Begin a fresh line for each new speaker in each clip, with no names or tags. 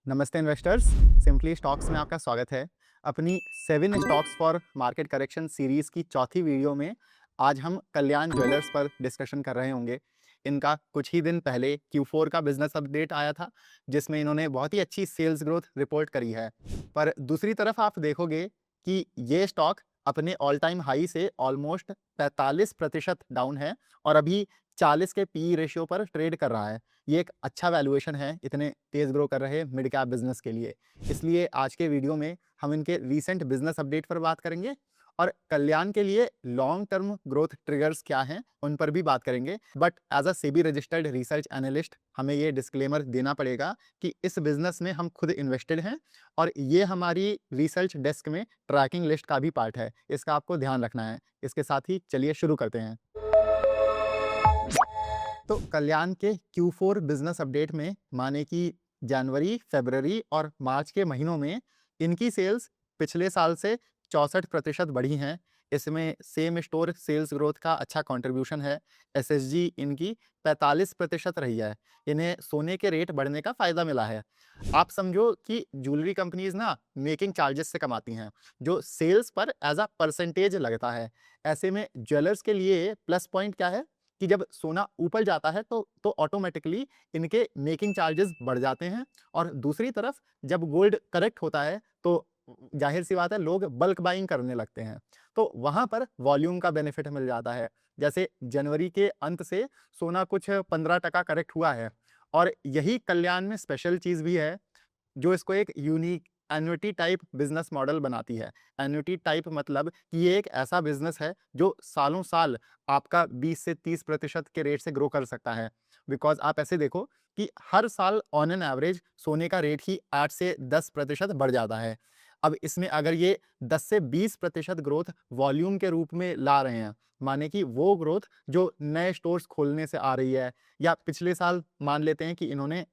नमस्ते investors. Simply stocks में आपका स्वागत है। अपनी 7 stocks for market correction series की चौथी वीडियो में आज हम कल्याण ज्वेलर्स पर डिस्कशन कर रहे होंगे। इनका कुछ ही दिन पहले Q4 का बिजनेस अपडेट आया था, जिसमें इन्होंने बहुत ही अच्छी सेल्स ग्रोथ रिपोर्ट करी है। पर दूसरी तरफ आप देखोगे कि ये स्टॉक अपने ऑल टाइम हाई से ऑलमोस्ट 45% डाउन है और अभी 40 के पी रेशियो पर ट्रेड कर रहा है। ये एक अच्छा वैल्यूएशन है इतने तेज ग्रो कर रहे मिड कैप बिजनेस के लिए। इसलिए आज के वीडियो में हम इनके रीसेंट बिजनेस अपडेट पर बात करेंगे और कल्याण के लिए लॉन्ग टर्म ग्रोथ ट्रिगर्स क्या हैं उन पर भी बात करेंगे। But as a SEBI registered research analyst हमें ये डिस्क्लेमर देना पड़ेगा कि इस बिजनेस में हम खुद इन्वेस्टेड हैं और ये हमारी रिसर्च डेस्क में ट्रैकिंग लिस्ट का भी पार्ट है। इसका आपको ध्यान रखना है। इसके साथ ही चलिए शुरू करते हैं। तो कल्याण के Q4 बिजनेस अपडेट में माने कि जनवरी, फरवरी और मार्च के महीनों में इनकी सेल्स पिछले साल से 64% बढ़ी हैं। इसमें सेम स्टोर सेल्स ग्रोथ का अच्छा कंट्रीब्यूशन है। एसएसजी इनकी 45% रही है। इन्हें सोने के रेट बढ़ने का फायदा मिला है। आप समझो कि ज्वेलरी कंपनीज ना मेकिंग चार्जेस से कमाती हैं, जो सेल्स पर एज अ परसेंटेज लगता है। ऐसे में ज्वेलर्स के लिए प्लस पॉइंट क्या है कि जब सोना ऊपर जाता है तो ऑटोमेटिकली इनके मेकिंग चार्जेस बढ़ जाते हैं और दूसरी तरफ जब गोल्ड करेक्ट होता है तो जाहिर सी बात है लोग बल्क बाइंग करने लगते हैं। तो वहां पर वॉल्यूम का बेनिफिट मिल जाता है। जैसे जनवरी के अंत से सोना कुछ 15% करेक्ट हुआ है और यही कल्याण में स्पेशल चीज भी है जो इसको एक unique annuity type business model बनाती है। एन्युटी टाइप मतलब कि ये एक ऐसा बिजनेस है जो सालों साल आपका 20 से 30% के रेट से ग्रो कर सकता है। बिकॉज आप ऐसे देखो कि हर साल ऑन एन एवरेज सोने का रेट ही 8 से 10% बढ़ जाता है। अब इसमें अगर ये 10 से 20% ग्रोथ वॉल्यूम के रूप में ला रहे हैं, माने कि वो ग्रोथ जो नए स्टोर्स खोलने से आ रही है, या पिछले साल मान लेते हैं कि इन्होंने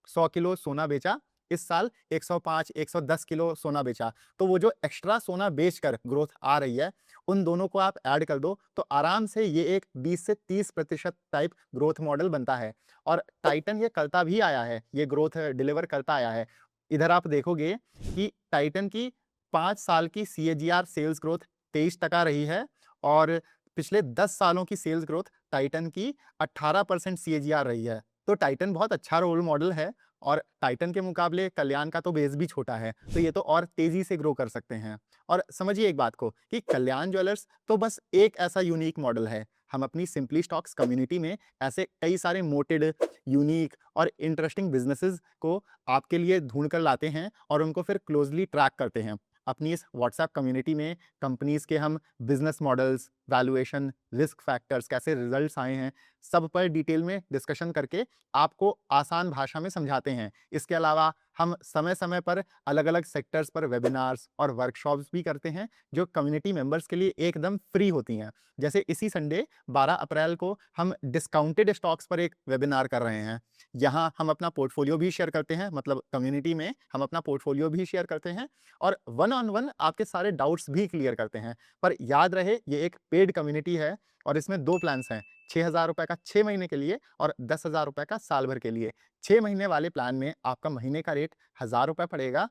100 किलो सोना बेचा, इस साल 105, 110 किलो सोना बेचा, तो वो जो एक्स्ट्रा सोना बेचकर ग्रोथ आ रही है, उन दोनों को आप ऐड कर दो तो आराम से ये एक 20 से 30% टाइप ग्रोथ मॉडल बनता है। और टाइटन ये करता भी आया है, ये ग्रोथ डिलीवर करता आया है। इधर आप देखोगे कि टाइटन की 5 साल की सीएजीआर सेल्स ग्रोथ 23% रही है और पिछले 10 सालों की सेल्स ग्रोथ टाइटन की 18% सीएजीआर रही है। तो टाइटन बहुत अच्छा रोल मॉडल है और टाइटन के मुकाबले कल्याण का तो बेस भी छोटा है, तो ये तो और तेजी से ग्रो कर सकते हैं। और समझिए एक बात को कि कल्याण ज्वेलर्स तो बस एक ऐसा यूनिक मॉडल है। हम अपनी सिंपली स्टॉक्स कम्युनिटी में ऐसे कई सारे मोटेड, यूनिक और इंटरेस्टिंग बिजनेसेस को आपके लिए ढूंढ कर लाते हैं और उनको फिर क्लोजली ट्रैक करते हैं। अपनी इस व्हाट्सएप कम्युनिटी में कंपनीज के हम business models, valuation, risk factors, कैसे रिजल्ट्स आए हैं, सब पर डिटेल में डिस्कशन करके आपको आसान भाषा में समझाते हैं। इसके अलावा हम समय समय पर अलग अलग सेक्टर्स पर वेबिनार्स और वर्कशॉप्स भी करते हैं, जो कम्युनिटी मेंबर्स के लिए एकदम फ्री होती हैं। जैसे इसी संडे 12 अप्रैल को हम डिस्काउंटेड स्टॉक्स पर एक वेबिनार कर रहे हैं। यहाँ हम अपना पोर्टफोलियो भी शेयर करते हैं, मतलब कम्युनिटी में हम अपना पोर्टफोलियो भी शेयर करते हैं और वन ऑन वन आपके सारे डाउट्स भी क्लियर करते हैं। पर याद रहे ये एक पेड कम्युनिटी है और इसमें 2 प्लान्स हैं, 6,000 रुपए का 6 महीने के लिए और 10,000 रुपए का साल भर के लिए। 6 महीने वाले प्लान में आपका महीने का रेट 1,000 रुपए पड़ेगा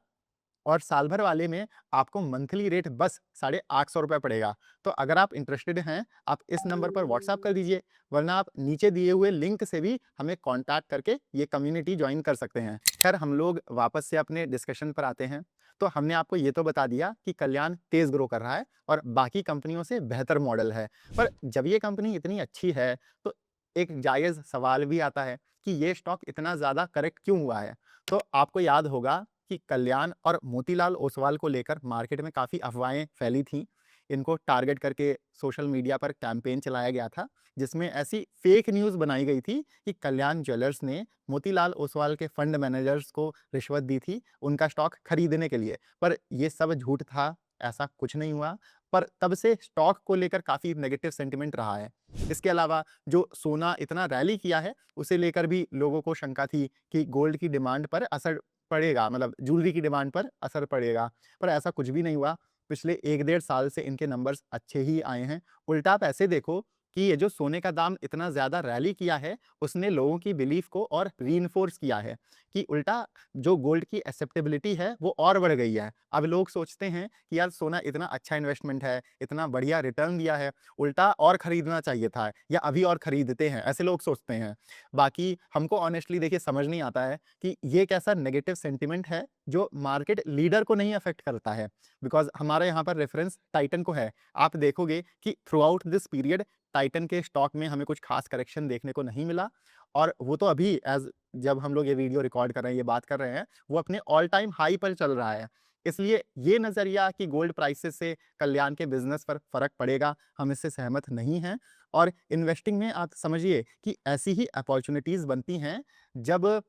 और साल भर वाले में आपको मंथली रेट बस 850 रुपए पड़ेगा। तो अगर आप इंटरेस्टेड हैं, आप इस नंबर पर व्हाट्सएप कर दीजिए, वरना आप नीचे दिए हुए लिंक से भी हमें कॉन्टैक्ट करके ये कम्युनिटी ज्वाइन कर सकते हैं। खैर हम लोग वापस से अपने डिस्कशन पर आते हैं। तो हमने आपको ये तो बता दिया कि कल्याण तेज ग्रो कर रहा है और बाकी कंपनियों से बेहतर मॉडल है। पर जब ये कंपनी इतनी अच्छी है तो एक जायज़ सवाल भी आता है कि ये स्टॉक इतना ज़्यादा करेक्ट क्यों हुआ है? तो आपको याद होगा कि कल्याण और मोतीलाल ओसवाल को लेकर मार्केट में काफ़ी अफवाहें फैली थीं। इनको टारगेट करके सोशल मीडिया पर कैंपेन चलाया गया था, जिसमें ऐसी फेक न्यूज़ बनाई गई थी कि कल्याण ज्वेलर्स ने मोतीलाल ओसवाल के फंड मैनेजर्स को रिश्वत दी थी उनका स्टॉक खरीदने के लिए। पर ये सब झूठ था, ऐसा कुछ नहीं हुआ। पर तब से स्टॉक को लेकर काफ़ी नेगेटिव सेंटिमेंट रहा है। इसके अलावा जो सोना इतना रैली किया है, उसे लेकर भी लोगों को शंका थी कि गोल्ड की डिमांड पर असर पड़ेगा, मतलब ज्वेलरी की डिमांड पर असर पड़ेगा। पर ऐसा कुछ भी नहीं हुआ। पिछले 1 डेढ़ साल से इनके नंबर्स अच्छे ही आए हैं। उल्टा आप ऐसे देखो कि ये जो सोने का दाम इतना ज़्यादा रैली किया है, उसने लोगों की बिलीफ को और रीइन्फोर्स किया है कि उल्टा जो गोल्ड की एक्सेप्टेबिलिटी है, वो और बढ़ गई है। अब लोग सोचते हैं कि यार सोना इतना अच्छा इन्वेस्टमेंट है, इतना बढ़िया रिटर्न दिया है, उल्टा और खरीदना चाहिए था या अभी और खरीदते हैं, ऐसे लोग सोचते हैं। बाकी हमको ऑनेस्टली देखिए समझ नहीं आता है कि ये कैसा नेगेटिव सेंटिमेंट है जो मार्केट लीडर को नहीं अफेक्ट करता है। बिकॉज़ हमारे यहाँ पर रेफरेंस टाइटन को है। आप देखोगे कि through out this period Titan के स्टॉक में हमें कुछ खास करेक्शन देखने को नहीं मिला और वो तो अभी एज़ जब हम लोग ये वीडियो रिकॉर्ड कर रहे हैं, ये बात कर रहे हैं, वो अपने ऑल टाइम हाई पर चल रहा है। इसलिए ये नज़रिया कि गोल्ड प्राइसेस से कल्याण के बिज़नेस पर फ़र्क पड़ेगा, हम इससे सहमत नहीं हैं। और इन्वेस्टिंग में आप समझिए कि ऐसी ही अपॉर्च्युनिटीज़ बनती हैं जब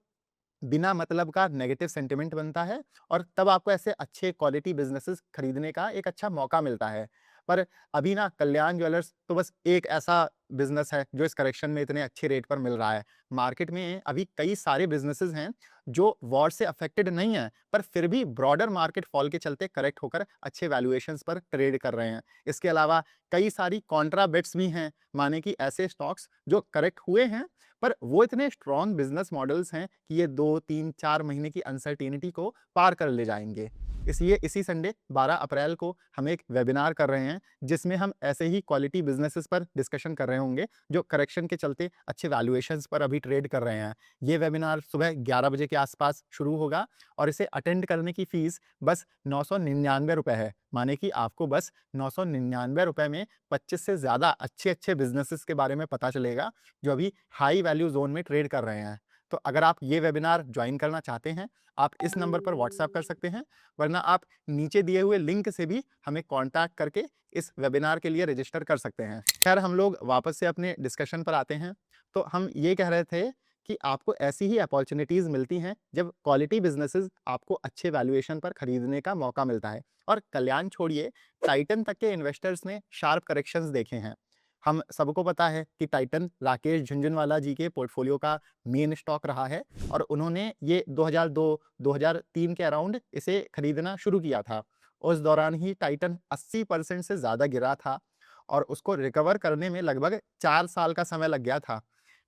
बिना मतलब का नेगेटिव सेंटिमेंट बनता है और तब आपको ऐसे अच्छे क्वालिटी बिज़नेसेस खरीदने का एक अच्छा मौका मिलता है। पर अभी ना कल्याण ज्वेलर्स तो बस एक ऐसा बिज़नेस है जो इस करेक्शन में इतने अच्छे रेट पर मिल रहा है। मार्केट में अभी कई सारे बिज़नेसेस हैं जो वॉर से अफेक्टेड नहीं हैं, पर फिर भी ब्रॉडर मार्केट फॉल के चलते करेक्ट होकर अच्छे वैल्यूएशंस पर ट्रेड कर रहे हैं। इसके अलावा कई सारी कॉन्ट्रा बेट्स भी हैं, माने कि ऐसे स्टॉक्स जो करेक्ट हुए हैं पर वो इतने स्ट्रॉन्ग बिजनेस मॉडल्स हैं कि ये 2, 3, 4 महीने की अनसर्टेनिटी को पार कर ले जाएँगे। इसलिए इसी संडे 12 अप्रैल को हम एक वेबिनार कर रहे हैं, जिसमें हम ऐसे ही क्वालिटी बिज़नेसेस पर डिस्कशन कर रहे होंगे, जो करेक्शन के चलते अच्छे वैल्यूएशंस पर अभी ट्रेड कर रहे हैं। ये वेबिनार सुबह 11 बजे के आसपास शुरू होगा और इसे अटेंड करने की फ़ीस बस ₹999 है। माने कि आपको बस ₹999 में 25 से ज़्यादा अच्छे-अच्छे बिज़नेसेस के बारे में पता चलेगा, जो अभी हाई वैल्यू ज़ोन में ट्रेड कर रहे हैं। तो अगर आप ये वेबिनार जॉइन करना चाहते हैं, आप इस नंबर पर व्हाट्सएप कर सकते हैं, वरना आप नीचे दिए हुए लिंक से भी हमें कॉन्टैक्ट करके इस वेबिनार के लिए रजिस्टर कर सकते हैं। खैर हम लोग वापस से अपने डिस्कशन पर आते हैं, तो हम ये कह रहे थे कि आपको ऐसी ही अपॉर्च्युनिटीज़ मिलती हैं जब क्वालिटी बिज़नेसेस आपको अच्छे वैल्यूएशन पर खरीदने का मौका मिलता है। और कल्याण छोड़िए, टाइटन तक के इन्वेस्टर्स ने शार्प करेक्शंस देखे हैं। हम सबको पता है कि टाइटन राकेश झुनझुनवाला जी के पोर्टफोलियो का मेन स्टॉक रहा है और उन्होंने ये 2002-2003 के अराउंड इसे खरीदना शुरू किया था। उस दौरान ही टाइटन 80% से ज़्यादा गिरा था और उसको रिकवर करने में लगभग 4 साल का समय लग गया था।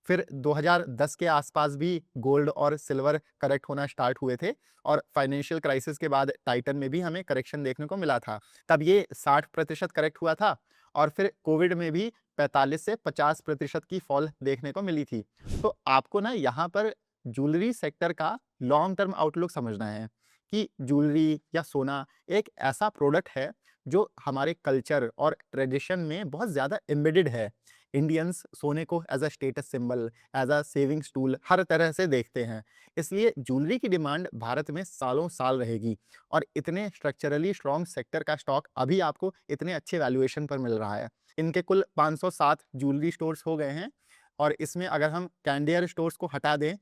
फिर 2010 के आसपास भी गोल्ड और सिल्वर करेक्ट होना स्टार्ट हुए थे और फाइनेंशियल क्राइसिस के बाद टाइटन में भी हमें करेक्शन देखने को मिला था। तब ये 60% करेक्ट हुआ था और फिर कोविड में भी 45 से 50% की फॉल देखने को मिली थी। तो आपको ना यहाँ पर ज्वेलरी सेक्टर का लॉन्ग टर्म आउटलुक समझना है कि ज्वेलरी या सोना एक ऐसा प्रोडक्ट है जो हमारे कल्चर और ट्रेडिशन में बहुत ज़्यादा एम्बेडेड है। इंडियंस सोने को as a status symbol, as a savings tool हर तरह से देखते हैं। इसलिए ज्वेलरी की डिमांड भारत में सालों साल रहेगी और इतने स्ट्रक्चरली स्ट्रॉन्ग सेक्टर का स्टॉक अभी आपको इतने अच्छे वैल्यूएशन पर मिल रहा है। इनके कुल 507 ज्वेलरी स्टोर्स हो गए हैं और इसमें अगर हम कैंडियर स्टोर्स को हटा दें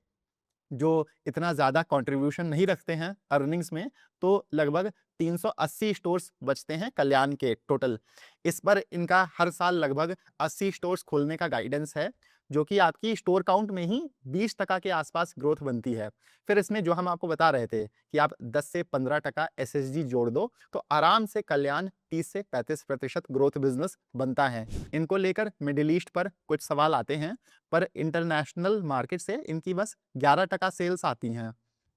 जो इतना ज़्यादा कंट्रीब्यूशन नहीं रखते हैं अर्निंग्स में, तो लगभग 380 स्टोर्स बचते हैं कल्याण के टोटल। इस पर इनका हर साल लगभग 80 स्टोर्स खोलने का गाइडेंस है, जो कि आपकी स्टोर काउंट में ही 20% के आसपास ग्रोथ बनती है। फिर इसमें जो हम आपको बता रहे थे कि आप 10 से 15% एसएसजी जोड़ दो, तो आराम से कल्याण 30 से 35% ग्रोथ बिज़नेस बनता है। इनको लेकर मिडल ईस्ट पर कुछ सवाल आते हैं, पर इंटरनेशनल मार्केट से इनकी बस 11% सेल्स आती हैं।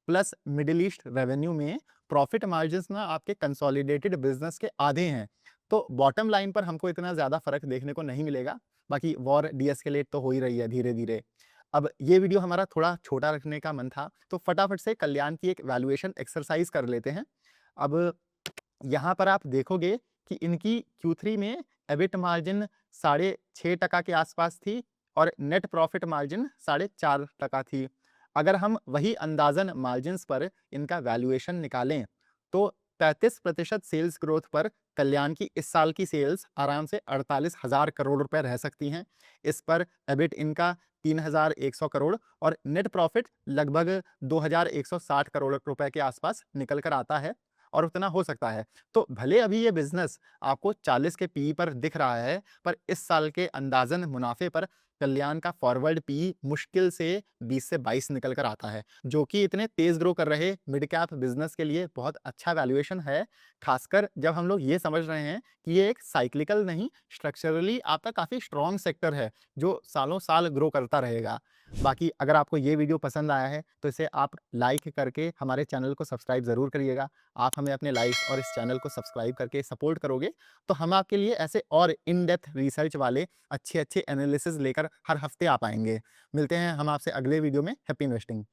प्लस मिडल ईस्ट रेवेन्यू में प्रॉफिट मार्जिन्स ना आपके कंसोलिडेटेड बिजनेस के आधे हैं। तो बॉटम लाइन पर हमको इतना ज़्यादा फर्क देखने को नहीं मिलेगा। बाकी वॉर डीएस्केलेट तो हो ही रही है धीरे-धीरे। अब ये वीडियो हमारा थोड़ा छोटा रखने का मन था, तो फटाफट से कल्याण की एक वैल्यूएशन एक्सरसाइज कर लेते हैं। अब यहाँ पर आप देखोगे कि इनकी Q3 में एबिट मार्जिन 6.5% के आसपास थी और नेट प्रॉफिट मार्जिन 4.5% थी। अगर हम वही अंदाज़न मार्जिन्स पर इनका वैल्यूएशन निकालें, तो 35% सेल्स ग्रोथ पर कल्याण की इस साल की सेल्स आराम से 48,000 करोड़ रुपए रह सकती हैं। इस पर एबिट इनका 3,100 करोड़ और नेट प्रॉफिट लगभग 2,160 करोड़ रुपए के आसपास निकल कर आता है और उतना हो सकता है। तो भले अभी ये बिज़नेस आपको 40 के पीई पर दिख रहा है, पर इस साल के अंदाज़न मुनाफ़े पर कल्याण का फॉरवर्ड पी मुश्किल से 20 से 22 निकल कर आता है, जो कि इतने तेज़ ग्रो कर रहे मिड कैप बिज़नेस के लिए बहुत अच्छा वैल्यूएशन है। खासकर जब हम लोग ये समझ रहे हैं कि ये एक साइक्लिकल नहीं, स्ट्रक्चरली आपका काफ़ी स्ट्रॉन्ग सेक्टर है, जो सालों-साल ग्रो करता रहेगा। बाकी अगर आपको ये वीडियो पसंद आया है, तो इसे आप लाइक करके हमारे चैनल को सब्सक्राइब ज़रूर करिएगा। आप हमें अपने लाइक और इस चैनल को सब्सक्राइब करके सपोर्ट करोगे, तो हम आपके लिए ऐसे और इन डेप्थ रिसर्च वाले अच्छे-अच्छे एनालिसिस लेकर हर हफ्ते आ पाएँगे। मिलते हैं हम आपसे अगले वीडियो में। Happy investing.